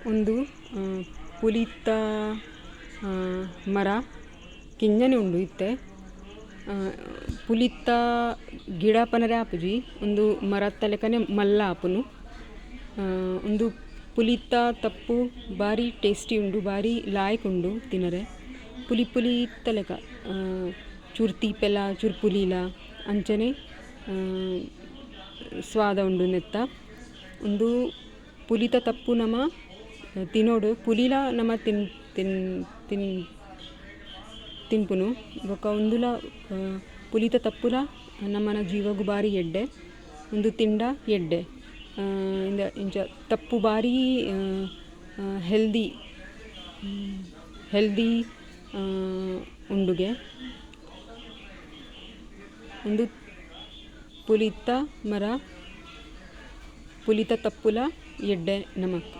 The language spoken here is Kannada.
ಒಂದು ಪುಲಿತ ಮರ ಕಿಂಜನೆ ಉಂಡು ಇತ್ತೆ ಪುಲಿತ ಗಿಡ ಪನರೆ ಆಪುಜಿ ಒಂದು ಮರತ್ತಲೆಕನೆ ಮಲ್ಲ ಆಪುನು ಒಂದು ಪುಲಿತ ತಪ್ಪು ಬಾರಿ ಟೇಸ್ಟಿ ಉಂಡು ಬಾರಿ ಲಾಯ್ಕ್ ಉಂಡು ತಿನರೆ ಪುಲಿ ಪುಲಿ ತಲೆಕ ಚೂರು ತೀಪೆಲ ಚೂರು ಪುಲಿಲ ಅಂಚನೆ ಸ್ವಾದ ಉಂಡು ನೆತ್ತ ಒಂದು ಪುಲಿತ ತಪ್ಪು ನಮ ತಿನೋಡು ಪುಲಿಲ ನಮ ತಿನ್ಪುನು ಬೊಕ ಉಂದುಲ ಪುಲಿತ ತಪ್ಪುಲ ನಮ್ಮನ ಜೀವಗು ಬಾರಿ ಎಡ್ಡೆ ಒಂದು ತಿಂಡ ಎಡ್ಡೆ ಇಂಚ ತಪ್ಪು ಬಾರಿ ಹೆಲ್ದಿ ಉಂಡುಗೆ ಒಂದು ಪುಲಿತ ಮರ ಪುಲಿತ ತಪ್ಪುಲ ಎಡ್ಡೆ ನಮಕ್